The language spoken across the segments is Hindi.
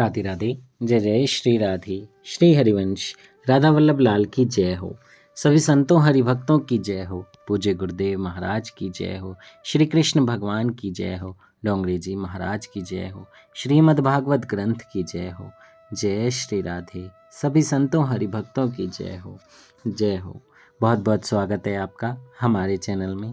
राधे राधे। जय जय श्री राधे। श्री हरिवंश राधा वल्लभ लाल की जय हो। सभी संतों हरिभक्तों की जय हो। पूज्य गुरुदेव महाराज की जय हो। श्री कृष्ण भगवान की जय हो। डोंगरे जी महाराज की जय हो। श्रीमद् भागवत ग्रंथ की जय हो। जय श्री राधे। सभी संतों हरिभक्तों की जय हो। जय हो। बहुत बहुत स्वागत है आपका हमारे चैनल में।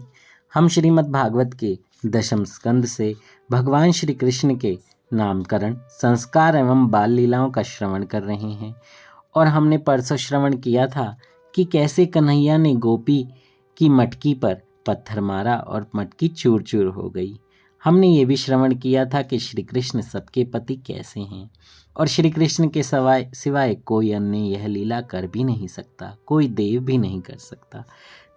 हम श्रीमद् भागवत के दशम स्कंद से भगवान श्री कृष्ण के नामकरण, संस्कार एवं बाल लीलाओं का श्रवण कर रहे हैं। और हमने परसों श्रवण किया था कि कैसे कन्हैया ने गोपी की मटकी पर पत्थर मारा और मटकी चूर चूर हो गई। हमने ये भी श्रवण किया था कि श्री कृष्ण सबके पति कैसे हैं और श्री कृष्ण के सिवाय कोई अन्य यह लीला कर भी नहीं सकता, कोई देव भी नहीं कर सकता।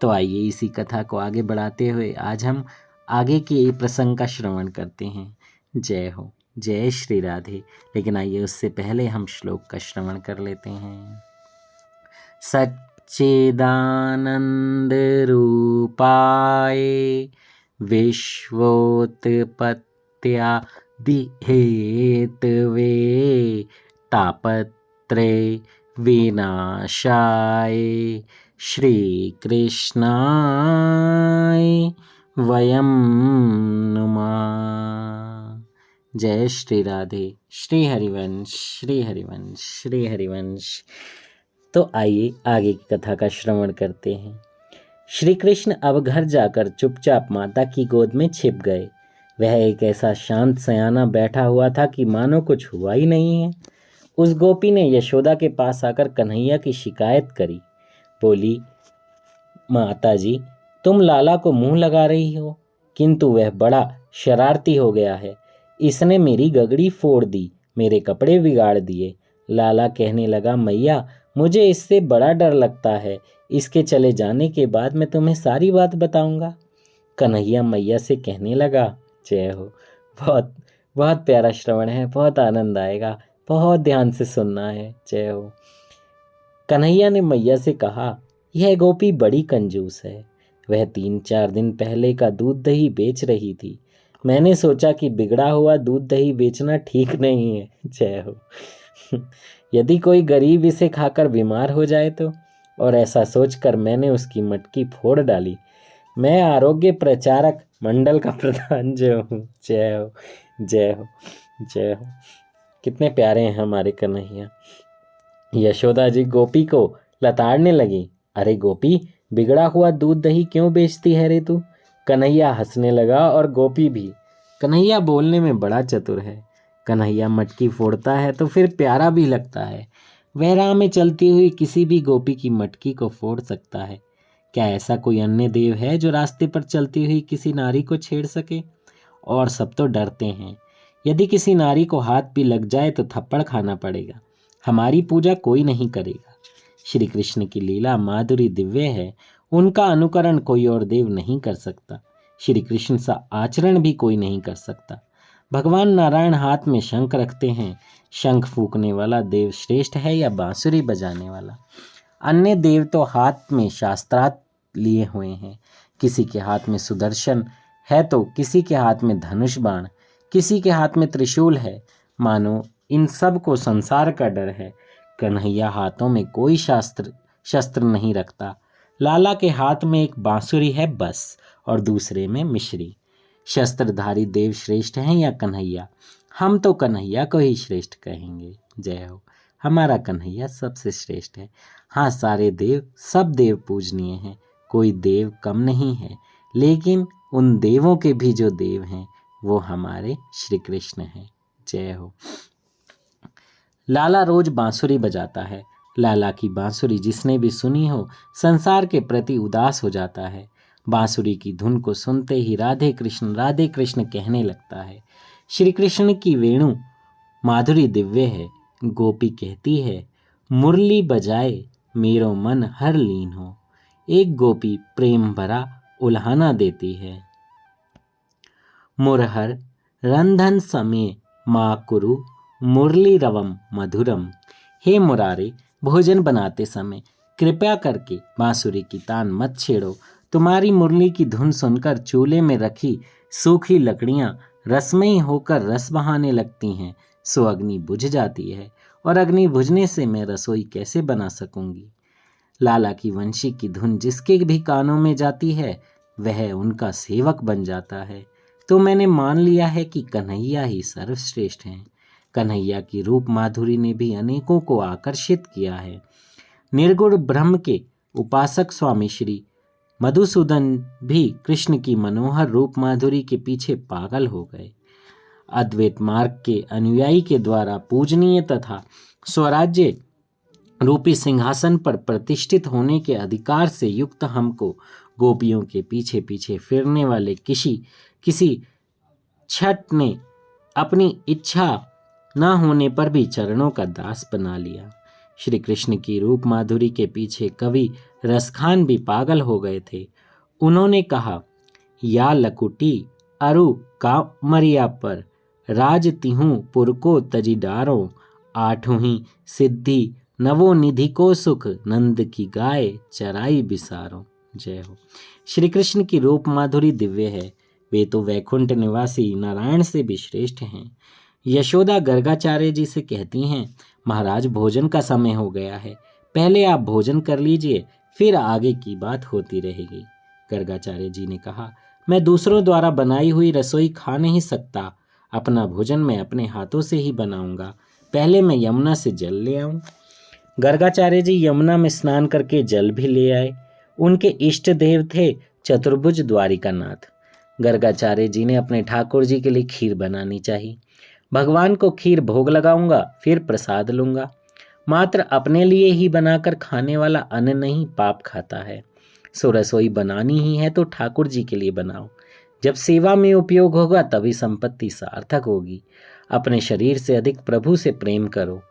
तो आइए इसी कथा को आगे बढ़ाते हुए आज हम आगे के प्रसंग का श्रवण करते हैं। जय हो। जय श्री राधे। लेकिन आइए उससे पहले हम श्लोक का श्रवण कर लेते हैं। सच्चिदानंद रूपाय विश्वोत्पत्त्यादि हेतवे तापत्रय विनाशाय श्री कृष्णाय वयं नुमः। जय श्री राधे। श्री हरिवंश श्री हरिवंश श्री हरिवंश। तो आइए आगे की कथा का श्रवण करते हैं। श्री कृष्ण अब घर जाकर चुपचाप माता की गोद में छिप गए। वह एक ऐसा शांत सयाना बैठा हुआ था कि मानो कुछ हुआ ही नहीं है। उस गोपी ने यशोदा के पास आकर कन्हैया की शिकायत करी। बोली, माता जी, तुम लाला को मुंह लगा रही हो, किंतु वह बड़ा शरारती हो गया है। इसने मेरी गगड़ी फोड़ दी, मेरे कपड़े बिगाड़ दिए। लाला कहने लगा, मैया, मुझे इससे बड़ा डर लगता है। इसके चले जाने के बाद मैं तुम्हें सारी बात बताऊंगा। कन्हैया मैया से कहने लगा, जय हो। बहुत बहुत प्यारा श्रवण है, बहुत आनंद आएगा, बहुत ध्यान से सुनना है। जय हो। कन्हैया ने मैया से कहा, यह गोपी बड़ी कंजूस है। वह 3-4 दिन पहले का दूध दही बेच रही थी। मैंने सोचा कि बिगड़ा हुआ दूध दही बेचना ठीक नहीं है। जय हो। यदि कोई गरीब इसे खाकर बीमार हो जाए तो, और ऐसा सोचकर मैंने उसकी मटकी फोड़ डाली। मैं आरोग्य प्रचारक मंडल का प्रधान जय हूँ। जय हो। जय हो। जय हो। कितने प्यारे हैं हमारे कन्हैया। यशोदा जी गोपी को लताड़ने लगी। अरे गोपी, बिगड़ा हुआ दूध दही क्यों बेचती है रे तू? कन्हैया हंसने लगा और गोपी भी। कन्हैया बोलने में बड़ा चतुर है। कन्हैया मटकी फोड़ता है तो फिर प्यारा भी लगता है। वह राह में चलती हुई किसी भी गोपी की मटकी को फोड़ सकता है। क्या ऐसा कोई अन्य देव है जो रास्ते पर चलती हुई किसी नारी को छेड़ सके? और सब तो डरते हैं, यदि किसी नारी को हाथ भी लग जाए तो थप्पड़ खाना पड़ेगा। हमारी पूजा कोई नहीं करेगा। श्री कृष्ण की लीला माधुरी दिव्य है, उनका अनुकरण कोई और देव नहीं कर सकता। श्री कृष्ण सा आचरण भी कोई नहीं कर सकता। भगवान नारायण हाथ में शंख रखते हैं। शंख फूंकने वाला देव श्रेष्ठ है या बांसुरी बजाने वाला? अन्य देव तो हाथ में शास्त्रास्त्र लिए हुए हैं। किसी के हाथ में सुदर्शन है तो किसी के हाथ में धनुष बाण, किसी के हाथ में त्रिशूल है। मानो इन सब को संसार का डर है। कन्हैया हाथों में कोई शस्त्र नहीं रखता। लाला के हाथ में एक बांसुरी है बस, और दूसरे में मिश्री। शस्त्रधारी देव श्रेष्ठ हैं या कन्हैया? हम तो कन्हैया को ही श्रेष्ठ कहेंगे। जय हो। हमारा कन्हैया सबसे श्रेष्ठ है। हाँ, सारे देव, सब देव पूजनीय हैं, कोई देव कम नहीं है। लेकिन उन देवों के भी जो देव हैं वो हमारे श्री कृष्ण हैं। जय हो। लाला रोज बांसुरी बजाता है। लाला की बांसुरी जिसने भी सुनी हो संसार के प्रति उदास हो जाता है। बांसुरी की धुन को सुनते ही राधे कृष्ण कहने लगता है। श्री कृष्ण की वेणु माधुरी दिव्य है। गोपी कहती है, मुरली बजाए मेरो मन हर लीन हो। एक गोपी प्रेम भरा उल्हाना देती है। मुरहर रंधन समय माँ कुरु मुरली रवम मधुरम। हे मुरारे, भोजन बनाते समय कृपया करके बांसुरी की तान मत छेड़ो। तुम्हारी मुरली की धुन सुनकर चूल्हे में रखी सूखी लकड़ियां रसमयी होकर रस बहाने लगती हैं। सो अग्नि बुझ जाती है, और अग्नि बुझने से मैं रसोई कैसे बना सकूंगी। लाला की वंशी की धुन जिसके भी कानों में जाती है वह उनका सेवक बन जाता है। तो मैंने मान लिया है कि कन्हैया ही सर्वश्रेष्ठ हैं। कन्हैया की रूप माधुरी ने भी अनेकों को आकर्षित किया है। निर्गुण ब्रह्म के उपासक स्वामी श्री मधुसूदन भी कृष्ण की मनोहर रूप माधुरी के पीछे पागल हो गए। अद्वैत मार्ग के अनुयायी के द्वारा पूजनीय तथा स्वराज्य रूपी सिंहासन पर प्रतिष्ठित होने के अधिकार से युक्त हमको गोपियों के पीछे पीछे फिरने वाले किसी छठ ने अपनी इच्छा न होने पर भी चरणों का दास बना लिया। श्री कृष्ण की रूप माधुरी के पीछे कवि रसखान भी पागल हो गए थे। उन्होंने कहा, या लकुटी अरु कामरिया पर राज तिहूं पुर को तजीडारों, आठों ही सिद्धि नवो निधि को सुख, नंद की गाय चराई बिसारो। जय हो। श्री कृष्ण की रूप माधुरी दिव्य है। वे तो वैकुंठ निवासी नारायण से भी श्रेष्ठ हैं। यशोदा गर्गाचार्य जी से कहती हैं, महाराज भोजन का समय हो गया है, पहले आप भोजन कर लीजिए, फिर आगे की बात होती रहेगी। गर्गाचार्य जी ने कहा, मैं दूसरों द्वारा बनाई हुई रसोई खा नहीं सकता। अपना भोजन मैं अपने हाथों से ही बनाऊंगा। पहले मैं यमुना से जल ले आऊं। गर्गाचार्य जी यमुना में स्नान करके जल भी ले आए। उनके इष्ट देव थे चतुर्भुज द्वारिकानाथ। गर्गाचार्य जी ने अपने ठाकुर जी के लिए खीर बनानी चाहिए। भगवान को खीर भोग लगाऊंगा, फिर प्रसाद लूंगा। मात्र अपने लिए ही बनाकर खाने वाला अन्न नहीं पाप खाता है। सो रसोई बनानी ही है तो ठाकुर जी के लिए बनाओ। जब सेवा में उपयोग होगा तभी संपत्ति सार्थक होगी। अपने शरीर से अधिक प्रभु से प्रेम करो।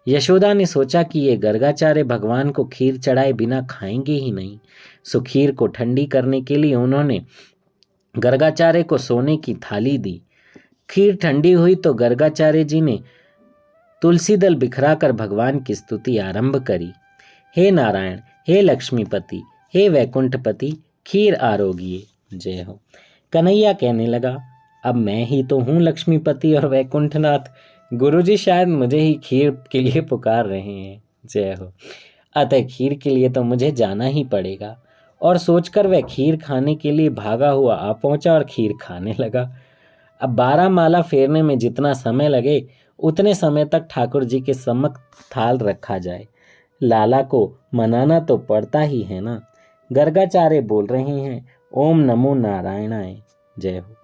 यशोदा ने सोचा कि ये गर्गाचार्य भगवान को खीर चढ़ाए बिना खाएंगे ही नहीं। सो खीर को ठंडी करने के लिए उन्होंने गर्गाचार्य को सोने की थाली दी। खीर ठंडी हुई तो गर्गाचार्य जी ने तुलसी दल बिखराकर भगवान की स्तुति आरंभ करी। हे नारायण, हे लक्ष्मीपति, हे वैकुंठपति, खीर आरोगिए। जय हो। कन्हैया कहने लगा, अब मैं ही तो हूँ लक्ष्मीपति और वैकुंठनाथ। गुरुजी शायद मुझे ही खीर के लिए पुकार रहे हैं। जय हो। अतः खीर के लिए तो मुझे जाना ही पड़ेगा। और सोचकर वह खीर खाने के लिए भागा हुआ आ पहुंचा और खीर खाने लगा। अब 12 माला फेरने में जितना समय लगे उतने समय तक ठाकुर जी के सम्मुख थाल रखा जाए। लाला को मनाना तो पड़ता ही है ना। गर्गाचार्य बोल रहे हैं, ओम नमो नारायणाय। जय हो।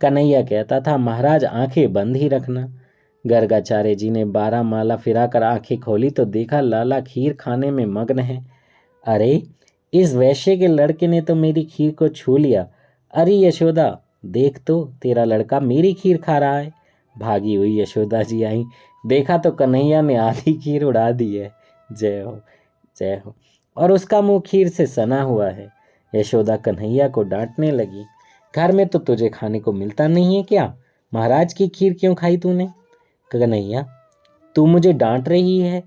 कन्हैया कहता था, महाराज आंखें बंद ही रखना। गर्गाचार्य जी ने 12 माला फिराकर आंखें खोली तो देखा लाला खीर खाने में मग्न है। अरे, इस वैश्य के लड़के ने तो मेरी खीर को छू लिया। अरे यशोदा, देख तो तेरा लड़का मेरी खीर खा रहा है। भागी हुई यशोदा जी आई, देखा तो कन्हैया ने आधी खीर उड़ा दी है। जय हो, जय हो। और उसका मुंह खीर से सना हुआ है। यशोदा कन्हैया को डांटने लगी, घर में तो तुझे खाने को मिलता नहीं है क्या? महाराज की खीर क्यों खाई तूने? कन्हैया, तू मुझे डांट रही है।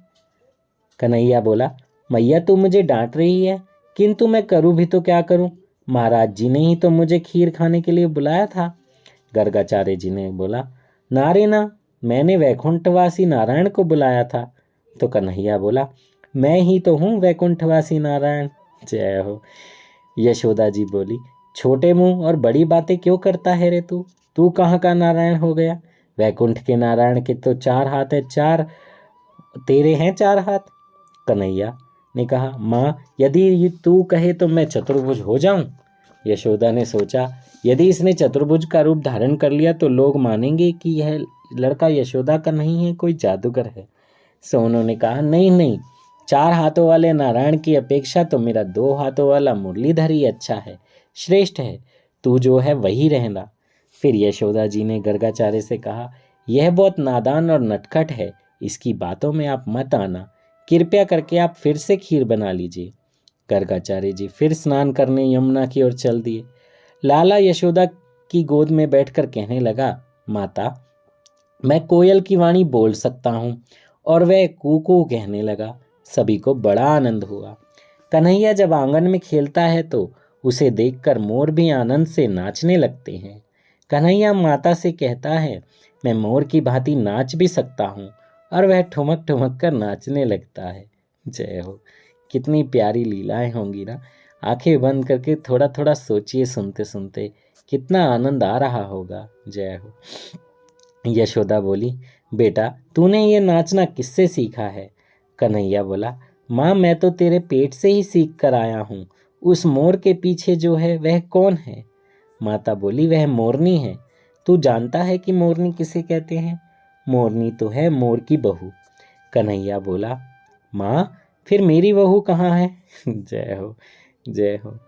कन्हैया बोला, मैया तू मुझे डांट रही है, किंतु मैं करूं भी तो क्या करूं? महाराज जी ने ही तो मुझे खीर खाने के लिए बुलाया था। गर्गाचार्य जी ने बोला, ना रे ना, मैंने वैकुंठवासी नारायण को बुलाया था। तो कन्हैया बोला, मैं ही तो हूँ वैकुंठवासी नारायण। जय हो। यशोदा जी बोली, छोटे मुंह और बड़ी बातें क्यों करता है रे तू? तू कहाँ का नारायण हो गया? वैकुंठ के नारायण के तो 4 हाथ है, 4 तेरे हैं 4 हाथ। कन्हैया ने कहा, माँ यदि तू कहे तो मैं चतुर्भुज हो जाऊं। यशोदा ने सोचा, यदि इसने चतुर्भुज का रूप धारण कर लिया तो लोग मानेंगे कि यह लड़का यशोदा का नहीं है, कोई जादूगर है। सो उन्होंने कहा, नहीं नहीं, 4 हाथों वाले नारायण की अपेक्षा तो मेरा 2 हाथों वाला मुरलीधर ही अच्छा है, श्रेष्ठ है। तू जो है वही रहना। फिर यशोदा जी ने गर्गाचार्य से कहा, यह बहुत नादान और नटखट है, इसकी बातों में आप मत आना। कृपया करके आप फिर से खीर बना लीजिए। गर्गाचार्य जी फिर स्नान करने यमुना की ओर चल दिए। लाला यशोदा की गोद में बैठकर कहने लगा, माता, मैं कोयल की वाणी बोल सकता हूँ। और वह कूकू कहने लगा। सभी को बड़ा आनंद हुआ। कन्हैया जब आंगन में खेलता है तो उसे देखकर मोर भी आनंद से नाचने लगते हैं। कन्हैया माता से कहता है, मैं मोर की भांति नाच भी सकता हूँ। और वह ठुमक ठुमक कर नाचने लगता है। जय हो। कितनी प्यारी लीलाएं होंगी ना। आंखें बंद करके थोड़ा थोड़ा सोचिए, सुनते सुनते कितना आनंद आ रहा होगा। जय हो। यशोदा बोली, बेटा तूने ये नाचना किससे सीखा है? कन्हैया बोला, माँ मैं तो तेरे पेट से ही सीख कर आया हूँ। उस मोर के पीछे जो है वह कौन है? माता बोली, वह मोरनी है। तू जानता है कि मोरनी किसे कहते हैं? मोरनी तो है मोर की बहू। कन्हैया बोला, माँ फिर मेरी बहू कहाँ है? जय हो, जय हो।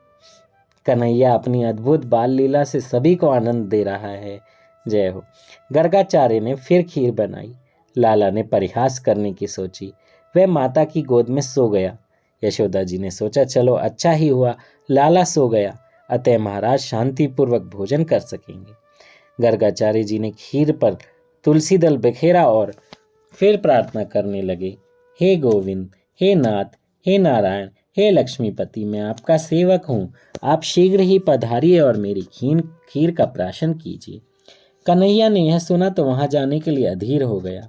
कन्हैया अपनी अद्भुत बाल लीला से सभी को आनंद दे रहा है। जय हो। गर्गाचार्य ने फिर खीर बनाई। लाला ने परिहास करने की सोची। वह माता की गोद में सो गया। यशोदा जी ने सोचा, चलो अच्छा ही हुआ लाला सो गया, अतः महाराज शांतिपूर्वक भोजन कर सकेंगे। गर्गाचार्य जी ने खीर पर तुलसी दल बिखेरा और फिर प्रार्थना करने लगे, हे गोविंद, हे नाथ, हे नारायण, हे लक्ष्मीपति, मैं आपका सेवक हूँ। आप शीघ्र ही पधारिए और मेरी खीर का प्राशन कीजिए। कन्हैया ने यह सुना तो वहां जाने के लिए अधीर हो गया।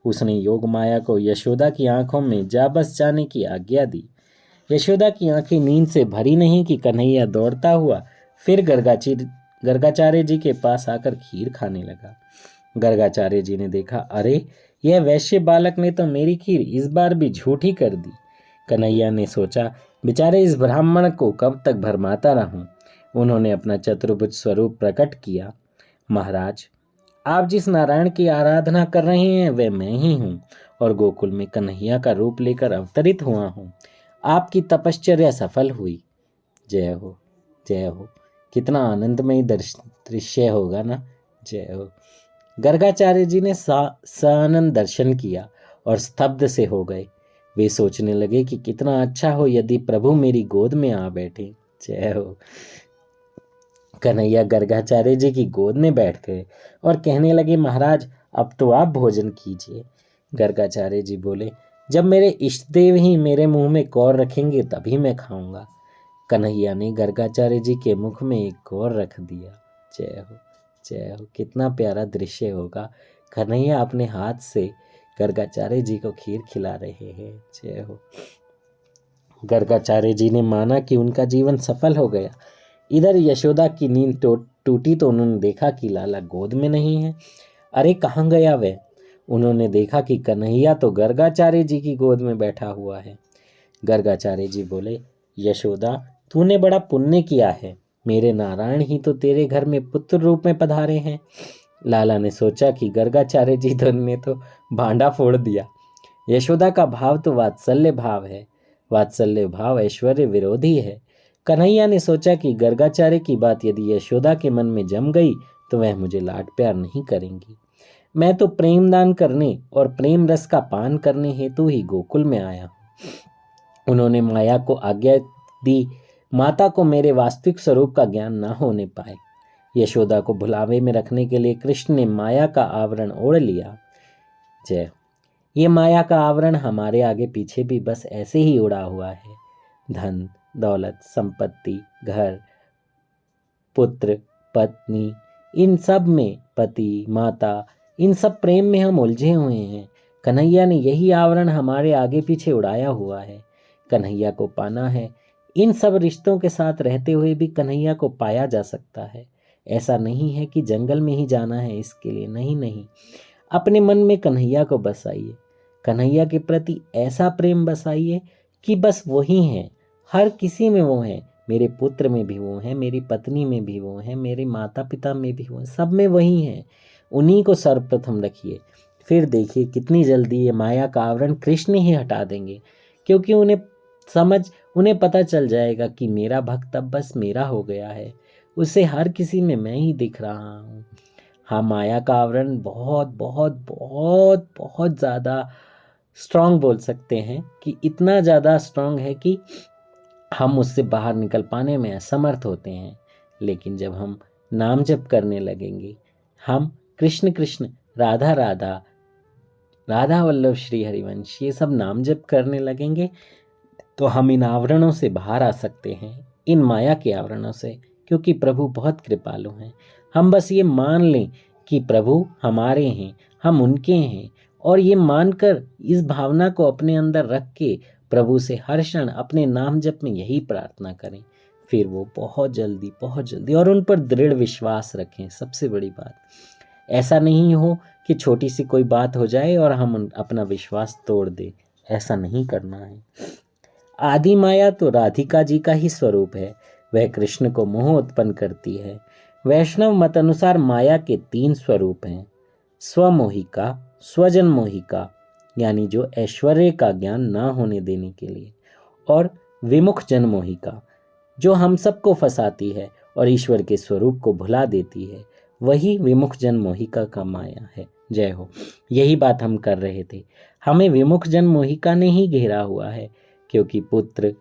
उसने योग माया को यशोदा की आंखों में जा बस जाने की आज्ञा दी। यशोदा की आंखें नींद से भरी नहीं कि कन्हैया दौड़ता हुआ फिर गर्गाचार्य जी के पास आकर खीर खाने लगा। गर्गाचार्य जी ने देखा, अरे यह वैश्य बालक ने तो मेरी खीर इस बार भी झूठी कर दी। कन्हैया ने सोचा, बेचारे इस ब्राह्मण को कब तक भरमाता रहूं। उन्होंने अपना चतुर्भुज स्वरूप प्रकट किया। महाराज, आप जिस नारायण की आराधना कर रहे हैं वह मैं ही हूँ और गोकुल में कन्हैया का रूप लेकर अवतरित हुआ हूँ। आपकी तपश्चर्या सफल हुई। जय हो, जय हो। कितना आनंदमय दृश्य होगा ना। जय हो। गर्गाचार्य जी ने सानंद दर्शन किया और स्तब्ध से हो गए। वे सोचने लगे कि कितना अच्छा हो यदि प्रभु मेरी गोद में आ बैठे। जय हो। कन्हैया गर्गाचार्य जी की गोद में बैठ गए और कहने लगे, महाराज अब तो आप भोजन कीजिए। गर्गाचार्य जी बोले, जब मेरे इष्ट देव ही मेरे मुंह में कौर रखेंगे तभी मैं खाऊंगा। कन्हैया ने गर्गाचार्य जी के मुख में एक कौर रख दिया। जय हो, जय हो। कितना प्यारा दृश्य होगा। कन्हैया अपने हाथ से गर्गाचार्य जी को खीर खिला रहे हैं। जय हो। गर्गाचार्य जी ने माना कि उनका जीवन सफल हो गया। इधर यशोदा की नींद टूटी तो उन्होंने देखा कि लाला गोद में नहीं है। अरे कहाँ गया वह? उन्होंने देखा कि कन्हैया तो गर्गाचार्य जी की गोद में बैठा हुआ है। गर्गाचार्य जी बोले, यशोदा तूने बड़ा पुण्य किया है। मेरे नारायण ही तो तेरे घर में पुत्र रूप में पधारे हैं। लाला ने सोचा कि गर्गाचार्य जी ने तो भांडा फोड़ दिया। यशोदा का भाव तो वात्सल्य भाव है। वात्सल्य भाव ऐश्वर्य विरोधी है। कन्हैया ने सोचा कि गर्गाचार्य की बात यदि यशोदा के मन में जम गई तो वह मुझे लाड प्यार नहीं करेंगी। मैं तो प्रेम दान करने और प्रेम रस का पान करने हेतु ही गोकुल में आया हूँ। उन्होंने माया को आज्ञा दी, माता को मेरे वास्तविक स्वरूप का ज्ञान न होने पाए। यशोदा को भुलावे में रखने के लिए कृष्ण ने माया का आवरण ओढ़ लिया। जय। ये माया का आवरण हमारे आगे पीछे भी बस ऐसे ही उड़ा हुआ है। धन दौलत, संपत्ति, घर, पुत्र, पत्नी, इन सब में पति, माता, इन सब प्रेम में हम उलझे हुए हैं। कन्हैया ने यही आवरण हमारे आगे पीछे उड़ाया हुआ है। कन्हैया को पाना है। इन सब रिश्तों के साथ रहते हुए भी कन्हैया को पाया जा सकता है। ऐसा नहीं है कि जंगल में ही जाना है इसके लिए। नहीं नहीं, अपने मन में कन्हैया को बसाइए। कन्हैया के प्रति ऐसा प्रेम बसाइए कि बस वही है, हर किसी में वो है। मेरे पुत्र में भी वो है, मेरी पत्नी में भी वो है, मेरे माता पिता में भी वो है, सब में वही है। उन्हीं को सर्वप्रथम रखिए। फिर देखिए कितनी जल्दी ये माया का आवरण कृष्ण ही हटा देंगे, क्योंकि उन्हें पता चल जाएगा कि मेरा भक्त अब बस मेरा हो गया है। उसे हर किसी में मैं ही दिख रहा हूँ। हाँ, माया का आवरण बहुत बहुत बहुत बहुत ज़्यादा स्ट्रांग बोल सकते हैं कि इतना ज़्यादा स्ट्रांग है कि हम उससे बाहर निकल पाने में असमर्थ होते हैं। लेकिन जब हम नाम जप करने लगेंगे, हम कृष्ण कृष्ण, राधा राधा, राधा वल्लभ श्री हरिवंश, ये सब नाम जप करने लगेंगे तो हम इन आवरणों से बाहर आ सकते हैं, इन माया के आवरणों से, क्योंकि प्रभु बहुत कृपालु हैं। हम बस ये मान लें कि प्रभु हमारे हैं, हम उनके हैं, और ये मानकर इस भावना को अपने अंदर रख के प्रभु से हर क्षण अपने नाम जप में यही प्रार्थना करें, फिर वो बहुत जल्दी और उन पर दृढ़ विश्वास रखें। सबसे बड़ी बात, ऐसा नहीं हो कि छोटी सी कोई बात हो जाए और हम अपना विश्वास तोड़ दे, ऐसा नहीं करना है। आदि माया तो राधिका जी का ही स्वरूप है, वह कृष्ण को मोह उत्पन्न करती है। वैष्णव मत अनुसार माया के 3 स्वरूप हैं, स्वमोहिका, स्वजन मोहिका यानी जो ऐश्वर्य का ज्ञान ना होने देने के लिए, और विमुख जन मोहिका जो हम सबको फंसाती है और ईश्वर के स्वरूप को भुला देती है, वही विमुख जन मोहिका का माया है। जय हो। यही बात हम कर रहे थे। हमें विमुख जन मोहिका ने ही घेरा हुआ है, क्योंकि पुत्र,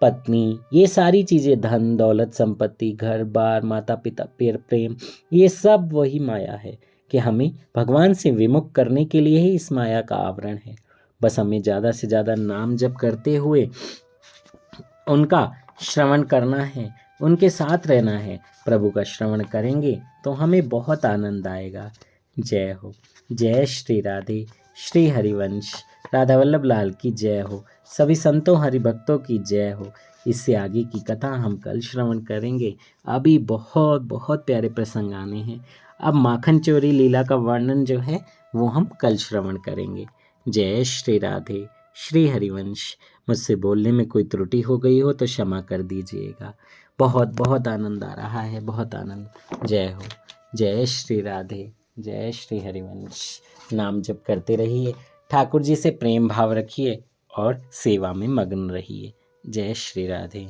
पत्नी, ये सारी चीज़ें, धन दौलत संपत्ति, घर बार, माता पिता, प्रेम, ये सब वही माया है कि हमें भगवान से विमुख करने के लिए ही इस माया का आवरण है। बस हमें ज़्यादा से ज़्यादा नाम जप करते हुए उनका श्रवण करना है, उनके साथ रहना है। प्रभु का श्रवण करेंगे तो हमें बहुत आनंद आएगा। जय हो। जय श्री राधे। श्री हरिवंश। राधा वल्लभ लाल की जय हो। सभी संतों हरिभक्तों की जय हो। इससे आगे की कथा हम कल श्रवण करेंगे। अभी बहुत बहुत प्यारे प्रसंग आने हैं। अब माखन चोरी लीला का वर्णन जो है वो हम कल श्रवण करेंगे। जय श्री राधे। श्री हरिवंश। मुझसे बोलने में कोई त्रुटि हो गई हो तो क्षमा कर दीजिएगा। बहुत बहुत आनंद आ रहा है, बहुत आनंद। जय हो। जय श्री राधे। जय श्री हरिवंश। नाम जप करते रहिए, ठाकुर जी से प्रेम भाव रखिए और सेवा में मग्न रहिए। जय श्री राधे।